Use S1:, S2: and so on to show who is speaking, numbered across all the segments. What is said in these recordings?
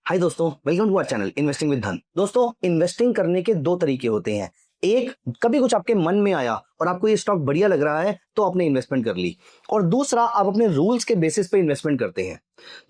S1: हाय दोस्तों, welcome to our channel investing with Dhan. दोस्तों, investing करने के दो तरीके होते हैं। एक, कभी कुछ आपके मन में आया और आपको ये स्टॉक बढ़िया लग रहा है तो आपने इन्वेस्टमेंट कर ली, और दूसरा, आप अपने रूल्स के बेसिस पे इन्वेस्टमेंट करते हैं।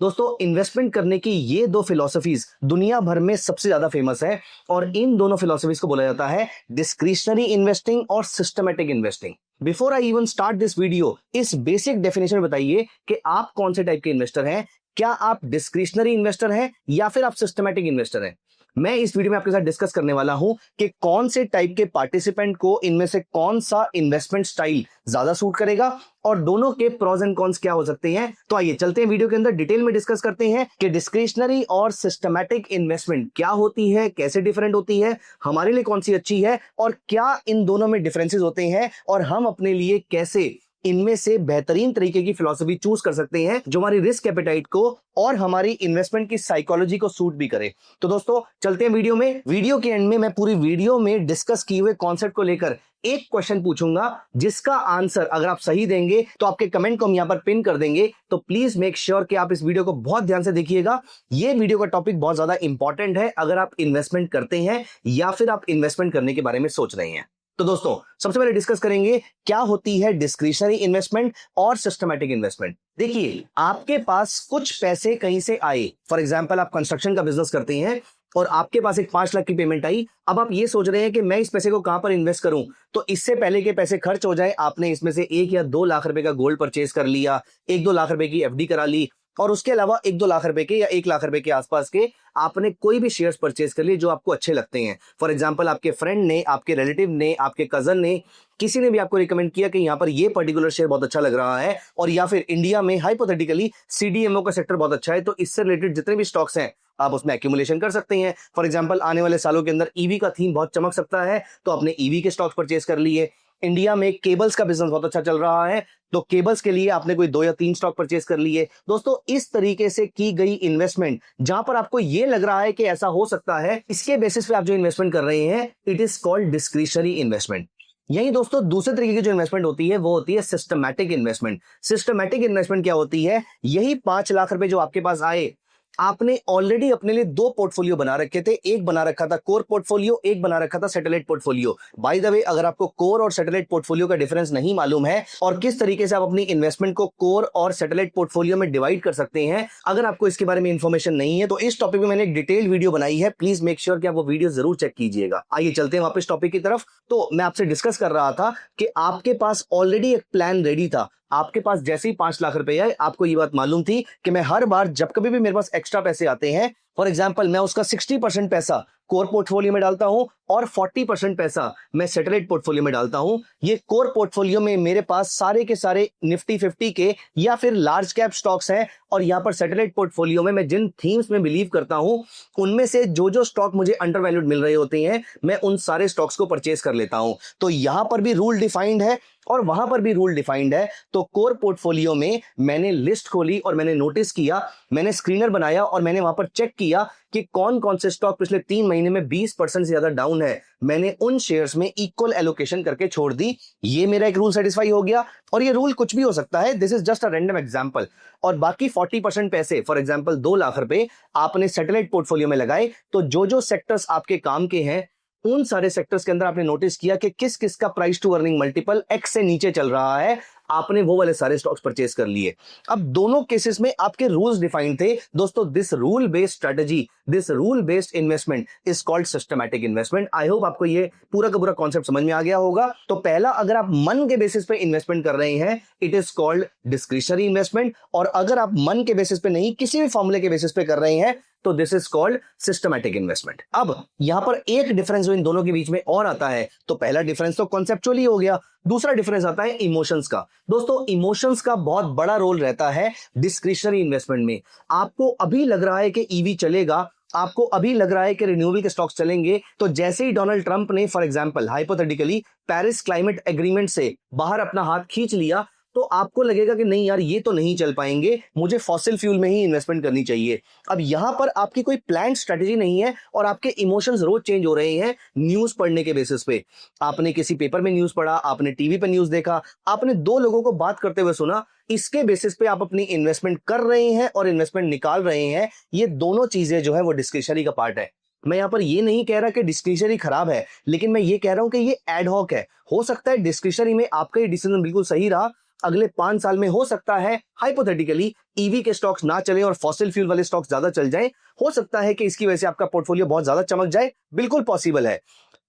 S1: दोस्तों, इन्वेस्टमेंट करने की ये दो फिलॉसफीज दुनिया भर में सबसे ज्यादा फेमस है, और इन दोनों फिलॉसफीज को बोला जाता है डिस्क्रिशनरी इन्वेस्टिंग और systematic investing. Before I even start this video, इस बेसिक डेफिनेशन में बताइए कि आप कौन से टाइप के इन्वेस्टर हैं। क्या आप डिस्क्रिशनरी इन्वेस्टर हैं या फिर आप सिस्टमैटिक इन्वेस्टर हैं? मैं इस वीडियो में आपके साथ डिस्कस करने वाला हूं कि कौन से टाइप के पार्टिसिपेंट को इनमें से कौन सा इन्वेस्टमेंट स्टाइल ज्यादा सूट करेगा, और दोनों के प्रोज एंड कॉन्स क्या हो सकते हैं। तो आइए चलते हैं वीडियो के अंदर, डिटेल में डिस्कस करते हैं कि डिस्क्रिशनरी और सिस्टमैटिक इन्वेस्टमेंट क्या होती है, कैसे डिफरेंट होती है, हमारे लिए कौन सी अच्छी है, और क्या इन दोनों में डिफरेंसेस होते हैं, और हम अपने लिए कैसे इनमें से बेहतरीन तरीके की फिलॉसफी चूज कर सकते हैं जो हमारी रिस्क एपेटाइट को और हमारी इन्वेस्टमेंट की साइकोलॉजी को सूट भी करे। तो दोस्तों, चलते हैं वीडियो में। वीडियो के एंड में मैं पूरी वीडियो में डिस्कस किए हुए कॉन्सेप्ट को लेकर एक क्वेश्चन पूछूंगा, जिसका आंसर अगर आप सही देंगे तो आपके कमेंट को हम यहां पर पिन कर देंगे। तो प्लीज मेक श्योर कि आप इस वीडियो को बहुत ध्यान से देखिएगा। ये वीडियो का टॉपिक बहुत ज्यादा इंपॉर्टेंट है अगर आप इन्वेस्टमेंट करते हैं या फिर आप इन्वेस्टमेंट करने के बारे में सोच रहे हैं। तो दोस्तों, सबसे पहले डिस्कस करेंगे क्या होती है डिस्क्रिशनरी इन्वेस्टमेंट और सिस्टमैटिक इन्वेस्टमेंट। देखिए, आपके पास कुछ पैसे कहीं से आए, फॉर एग्जांपल आप कंस्ट्रक्शन का बिजनेस करते हैं और आपके पास एक 5 लाख की पेमेंट आई। अब आप ये सोच रहे हैं कि मैं इस पैसे को कहां पर इन्वेस्ट करूं, तो इससे पहले के पैसे खर्च हो जाए, आपने इसमें से 1 या 2 लाख रुपए का गोल्ड परचेज कर लिया, 1-2 लाख रुपए की एफडी करा ली, और उसके अलावा 1-2 लाख रुपए के या 1 लाख रुपए के आसपास के आपने कोई भी शेयर्स परचेज कर लिए जो आपको अच्छे लगते हैं। फॉर एग्जांपल, आपके फ्रेंड ने, आपके रिलेटिव ने, आपके कजन ने, किसी ने भी आपको रिकमेंड किया कि यहां पर ये पर्टिकुलर शेयर बहुत अच्छा लग रहा है, और या फिर इंडिया में हाइपोथेटिकली सीडीएमओ का सेक्टर बहुत अच्छा है, तो इससे रिलेटेड जितने भी स्टॉक्स हैं आप उसमें एक्यूमुलेशन कर सकते हैं। फॉर एग्जांपल, आने वाले सालों के अंदर ईवी का थीम बहुत चमक सकता है, तो आपने ईवी के स्टॉक्स परचेज कर लिए। इंडिया में केबल्स का बिजनेस बहुत अच्छा चल रहा है, तो केबल्स के लिए आपने कोई 2 या 3 स्टॉक परचेज कर लिए। दोस्तों, इस तरीके से की गई इन्वेस्टमेंट जहां पर आपको यह लग रहा है कि ऐसा हो सकता है, इसके बेसिस पे आप जो इन्वेस्टमेंट कर रहे हैं, it is called discretionary investment. यही दोस्तों, दूसरे तरीके की जो इन्वेस्टमेंट होती है वो होती है सिस्टमैटिक इन्वेस्टमेंट। सिस्टमैटिक इन्वेस्टमेंट क्या होती है? यही 5 लाख रुपए जो आपके पास आए, आपने ऑलरेडी अपने लिए 2 पोर्टफोलियो बना रखे थे। एक बना रखा था कोर पोर्टफोलियो, एक बना रखा था satellite portfolio. By the way, अगर आपको कोर और सैटेलाइट पोर्टफोलियो का डिफरेंस नहीं मालूम है और किस तरीके से आप अपनी इन्वेस्टमेंट को कोर और सैटेलाइट पोर्टफोलियो में डिवाइड कर सकते हैं, अगर आपको इसके बारे में इंफॉर्मेशन नहीं है, तो इस टॉपिक में मैंने एक डिटेल वीडियो बनाई है। प्लीज मेक श्योर कि आप वो वीडियो जरूर चेक कीजिएगा। आइए चलते हैं वापस टॉपिक की तरफ। तो मैं आपसे डिस्कस कर रहा था कि आपके पास ऑलरेडी एक प्लान रेडी था। आपके पास जैसे ही 5 लाख रुपए आए, आपको ये बात मालूम थी कि मैं हर बार जब कभी भी मेरे पास एक्स्ट्रा पैसे आते हैं, फॉर एग्जांपल, मैं उसका 60% पैसा कोर पोर्टफोलियो में डालता हूं और 40% पैसा मैं सैटेलाइट पोर्टफोलियो में डालता हूं। ये कोर पोर्टफोलियो में मेरे पास सारे के सारे निफ्टी 50 के या फिर लार्ज कैप स्टॉक्स हैं, और यहां पर सैटेलाइट पोर्टफोलियो में मैं जिन थीम्स में बिलीव करता हूं, उनमें से जो जो स्टॉक मुझे अंडरवैल्यूड मिल रहे होते हैं, मैं उन सारे स्टॉक्स को परचेज कर लेता हूं। तो यहां पर भी रूल डिफाइंड है और वहां पर भी रूल डिफाइंड है। तो कोर पोर्टफोलियो में मैंने लिस्ट खोली और मैंने नोटिस किया, मैंने स्क्रीनर बनाया और मैंने वहां पर चेक किया कि कौन कौन से स्टॉक पिछले 3 महीने में 20% से ज्यादा डाउन है। मैंने उन शेयर्स में इक्वल एलोकेशन करके छोड़ दी। ये मेरा एक रूल सेटिस्फाई हो गया, और ये रूल कुछ भी हो सकता है, this is just a random example. और बाकी 40% पैसे, फॉर एग्जांपल 2 लाख रुपए आपने सैटेलाइट पोर्टफोलियो में लगाए, तो जो जो सेक्टर्स आपके काम के हैं, उन सारे सेक्टर्स के अंदर आपने नोटिस किया कि किस किस का price to earning multiple X से नीचे चल रहा है, आपने वो वाले सारे स्टॉक्स परचेज कर लिए। अब दोनों केसेस में आपके रूल्स डिफाइंड थे। दोस्तों, this rule based strategy, this rule based investment is called systematic investment. I hope आपको ये पूरा का पूरा कॉन्सेप्ट समझ में आ गया होगा। तो पहला, अगर आप मन के बेसिस पे इन्वेस्टमेंट कर रहे हैं, it is called discretionary investment, और अगर आप मन के बेसिस पे नहीं, किसी भी फॉर्मूले के बेसिस पे कर रहे हैं, तो this is called systematic investment. अब यहां पर एक डिफरेंस जो इन दोनों के बीच में और आता है, तो पहला डिफरेंस तो कॉन्सेप्चुअली हो गया, दूसरा डिफरेंस आता है इमोशंस का। दोस्तों, इमोशंस का बहुत बड़ा रोल रहता है डिस्क्रिशनरी इन्वेस्टमेंट में। आपको अभी लग रहा है कि ईवी चलेगा, आपको अभी लग रहा है कि रिन्यूएबल के स्टॉक्स चलेंगे, तो जैसे ही डोनाल्ड ट्रंप ने, for example hypothetically, Paris climate agreement से बाहर अपना हाथ खींच लिया, तो आपको लगेगा कि नहीं यार ये तो नहीं चल पाएंगे, मुझे फॉसिल फ्यूल में ही इन्वेस्टमेंट करनी चाहिए। अब यहां पर आपकी कोई प्लान स्ट्रेटेजी नहीं है और आपके इमोशंस रोज चेंज हो रहे हैं न्यूज पढ़ने के बेसिस पे। आपने किसी पेपर में न्यूज पढ़ा, आपने टीवी पर न्यूज देखा, आपने दो लोगों को बात करते हुए सुना, इसके बेसिस पे आप अपनी इन्वेस्टमेंट कर रहे हैं और इन्वेस्टमेंट निकाल रहे हैं। ये दोनों चीजें जो है वो डिस्क्रिशनरी का पार्ट है। मैं यहां पर ये नहीं कह रहा कि डिस्क्रिशनरी खराब है, लेकिन मैं ये कह रहा हूं कि ये एड हॉक है। हो सकता है डिस्क्रिशनरी में आपका ये डिसीजन बिल्कुल सही रहा, अगले 5 साल में हो सकता है हाइपोथेटिकली ईवी के स्टॉक्स ना चले और फॉसिल फ्यूल वाले स्टॉक्स ज्यादा चल जाएं। हो सकता है कि इसकी वजह से आपका पोर्टफोलियो बहुत ज्यादा चमक जाए, बिल्कुल पॉसिबल है।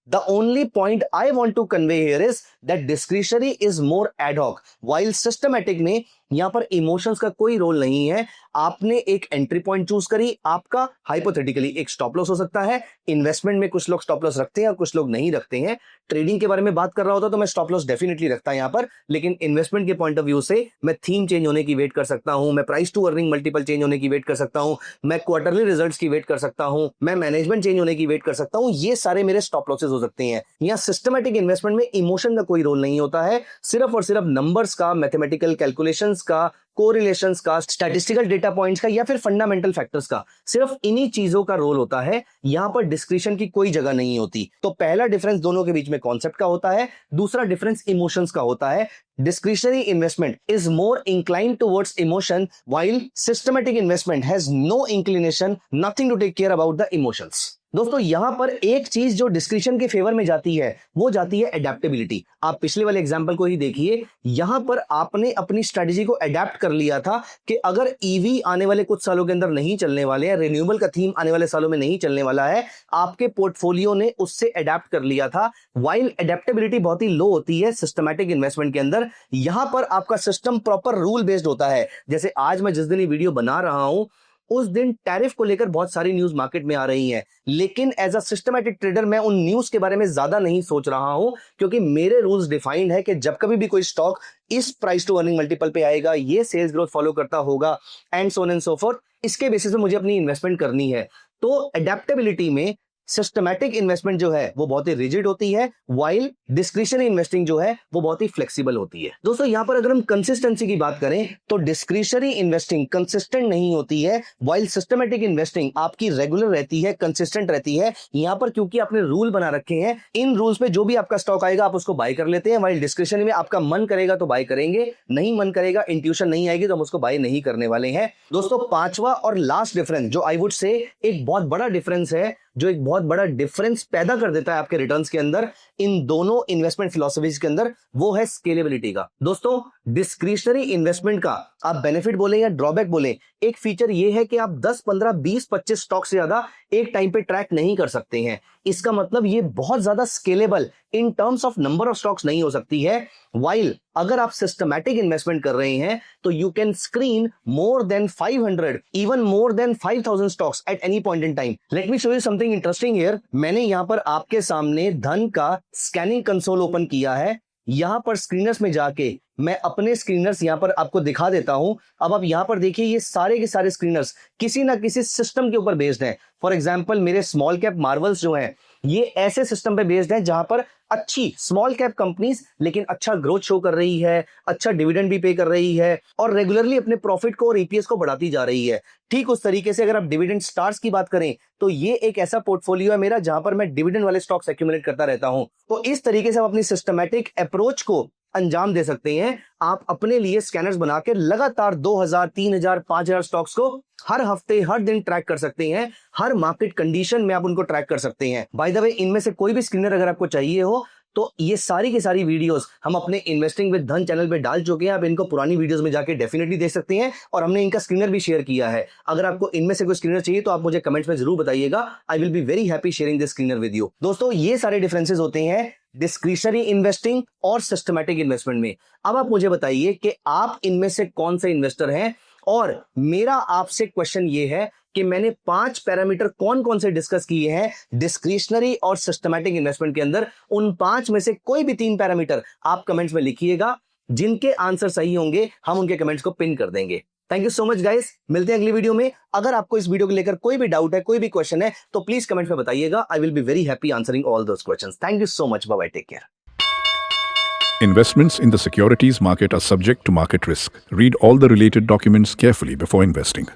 S1: The only point I want to convey here is that discretionary is more ad hoc, while systematic में यहां पर इमोशंस का कोई रोल नहीं है। आपने एक एंट्री पॉइंट चूज करी, आपका हाइपोथेटिकली एक स्टॉप लॉस हो सकता है। इन्वेस्टमेंट में कुछ लोग स्टॉप लॉस रखते हैं और कुछ लोग नहीं रखते हैं। ट्रेडिंग के बारे में बात कर रहा होता तो मैं स्टॉप लॉस डेफिनेटली रखता यहां पर, लेकिन इन्वेस्टमेंट के पॉइंट ऑफ व्यू से मैं थीम चेंज होने की वेट कर सकता हूं, मैं price to earning multiple change होने की वेट कर सकता हूं, मैं क्वार्टरली रिजल्ट्स की वेट कर सकता हूं, मैं मैनेजमेंट चेंज होने की वेट कर सकता हूं। ये सारे मेरे स्टॉप लॉसेस हो सकते हैं। यहाँ सिस्टमैटिक इन्वेस्टमेंट में इमोशन का कोई रोल नहीं होता है, सिर्फ और सिर्फ नंबर्स का, मैथमेटिकल कैलकुलेशंस का, कोरिलेशंस का, स्टैटिस्टिकल डेटा पॉइंट्स का या फिर फंडामेंटल फैक्टर्स का, सिर्फ इन्हीं चीजों का रोल होता है। यहां पर डिस्क्रिशन की कोई जगह नहीं होती। तो पहला डिफरेंस दोनों के बीच में कॉन्सेप्ट का होता है, दूसरा डिफरेंस इमोशंस का होता है। Discretionary investment is more inclined towards emotion, while systematic investment has no inclination, nothing to take care about the emotions. दोस्तों यहां पर एक चीज जो डिस्क्रिशन के फेवर में जाती है वो जाती है एडेप्टेबिलिटी। आप पिछले वाले एग्जांपल को ही देखिए, यहां पर आपने अपनी स्ट्रेटजी को एडेप्ट कर लिया था कि अगर ईवी आने वाले कुछ सालों के अंदर नहीं चलने वाले हैं, रिन्यूएबल का थीम आने वाले सालों में नहीं चलने वाला है, आपके पोर्टफोलियो ने उससे एडेप्ट कर लिया था। वाइल एडेप्टेबिलिटी बहुत ही लो होती है सिस्टमैटिक इन्वेस्टमेंट के अंदर, यहां पर आपका सिस्टम प्रॉपर रूल बेस्ड होता है। जैसे आज मैं जिस दिन ये वीडियो बना रहा हूं उस दिन टैरिफ को लेकर बहुत सारी न्यूज मार्केट में आ रही हैं, लेकिन एज अ सिस्टमैटिक ट्रेडर मैं उन न्यूज के बारे में ज्यादा नहीं सोच रहा हूं, क्योंकि मेरे रूल्स डिफाइंड है कि जब कभी भी कोई स्टॉक इस प्राइस टू अर्निंग मल्टीपल पे आएगा, ये सेल्स ग्रोथ फॉलो करता होगा and so on and so fourth, इसके बेसिस पे मुझे अपनी इन्वेस्टमेंट करनी है। तो एडेप्टेबिलिटी में सिस्टमैटिक इन्वेस्टमेंट जो है वो बहुत ही रिजिड होती है, वाइल डिस्क्रिशनरी इन्वेस्टिंग जो है वो बहुत ही फ्लेक्सिबल होती है। दोस्तों यहां पर अगर हम कंसिस्टेंसी की बात करें तो डिस्क्रिशनरी इन्वेस्टिंग कंसिस्टेंट नहीं होती है, वाइल सिस्टमैटिक इन्वेस्टिंग आपकी रेगुलर रहती है, कंसिस्टेंट रहती है। यहां पर क्योंकि आपने रूल बना रखे हैं, इन रूल्स पे जो भी आपका स्टॉक आएगा आप उसको बाय कर लेते हैं। वाइल डिस्क्रिशनरी में आपका मन करेगा तो बाय करेंगे, नहीं मन करेगा, इंट्यूशन नहीं आएगी तो हम उसको बाय नहीं करने वाले हैं। दोस्तों पांचवा और लास्ट डिफरेंस जो आई वुड से एक बहुत बड़ा डिफरेंस है, जो एक बहुत बड़ा डिफरेंस पैदा कर देता है आपके रिटर्न्स के अंदर, इन दोनों इन्वेस्टमेंट फिलॉसफीज के अंदर, वो है स्केलेबिलिटी का। दोस्तों डिस्क्रिशनरी इन्वेस्टमेंट का आप बेनिफिट बोले या ड्रॉबैक बोले, एक फीचर ये है कि आप 10, 15, 20, 25 स्टॉक से ज्यादा एक टाइम पे ट्रैक नहीं कर सकते हैं। इसका मतलब ये बहुत ज्यादा scalable in terms of number of stocks नहीं हो सकती है। वाइल अगर आप सिस्टमैटिक इन्वेस्टमेंट कर रहे हैं तो you can screen more than 500, even more than 5000 stocks at any point in time. Let me show you something interesting here. मैंने यहां पर आपके सामने धन का स्कैनिंग कंसोल ओपन किया है। यहां पर स्क्रीनर्स में जाके मैं अपने स्क्रीनर्स यहां पर आपको दिखा देता हूं। अब आप यहां पर देखिए, ये सारे के सारे स्क्रीनर्स किसी ना किसी सिस्टम के ऊपर बेस्ड हैं। फॉर एग्जांपल मेरे स्मॉल कैप मार्वल्स जो हैं, ये ऐसे सिस्टम पे बेस्ड हैं जहां पर अच्छी स्मॉल कैप कंपनीज लेकिन अच्छा ग्रोथ शो कर रही है, अच्छा डिविडेंड भी पे कर रही है और रेगुलरली अपने प्रॉफिट को और ईपीएस को बढ़ाती जा रही है। ठीक उस तरीके से अगर आप डिविडेंड स्टार्स की बात करें तो ये एक ऐसा पोर्टफोलियो है मेरा जहां पर मैं डिविडेंड वाले स्टॉक्स एक्यूमुलेट करता रहता हूं। तो इस तरीके से आप अपनी सिस्टमैटिक अप्रोच को अंजाम दे सकते हैं। आप अपने लिए स्कैनर्स बना के लगातार 2000, 3000, 5000 स्टॉक्स को हर हफ्ते हर दिन ट्रैक कर सकते हैं। हर मार्केट कंडीशन में आप उनको ट्रैक कर सकते हैं। बाय द वे इनमें से कोई भी स्कैनर अगर आपको चाहिए हो तो ये सारी की सारी वीडियोस हम अपने इन्वेस्टिंग विद धन चैनल पे डाल चुके हैं। आप इनको पुरानी वीडियोस में जाके डेफिनेटली देख सकते हैं और हमने इनका स्क्रीनर भी शेयर किया है। अगर आपको इनमें से कोई स्क्रीनर चाहिए तो आप मुझे कमेंट्स में जरूर बताइएगा। I will be very happy sharing this screener with you. दोस्तों ये सारे डिफरेंसेस होते हैं डिस्क्रिशनरी इन्वेस्टिंग और सिस्टमैटिक इन्वेस्टमेंट में। अब आप मुझे बताइए कि आप इनमें से कौन से इन्वेस्टर हैं, और मेरा आपसे क्वेश्चन ये है कि मैंने 5 पैरामीटर कौन कौन से डिस्कस किए हैं डिस्क्रिशनरी और सिस्टमैटिक इन्वेस्टमेंट के अंदर। उन 5 में से कोई भी 3 पैरामीटर आप कमेंट्स में लिखिएगा। जिनके आंसर सही होंगे हम उनके कमेंट्स को पिन कर देंगे। Thank you so much guys, मिलते हैं अगली वीडियो में। अगर आपको इस वीडियो को लेकर कोई भी डाउट है, कोई भी क्वेश्चन है तो प्लीज कमेंट में बताइएगा। I will be very happy answering all those questions. Thank you so much, bye bye, take care.
S2: Investments in the securities market are subject to market risk. Read all the related documents carefully before investing.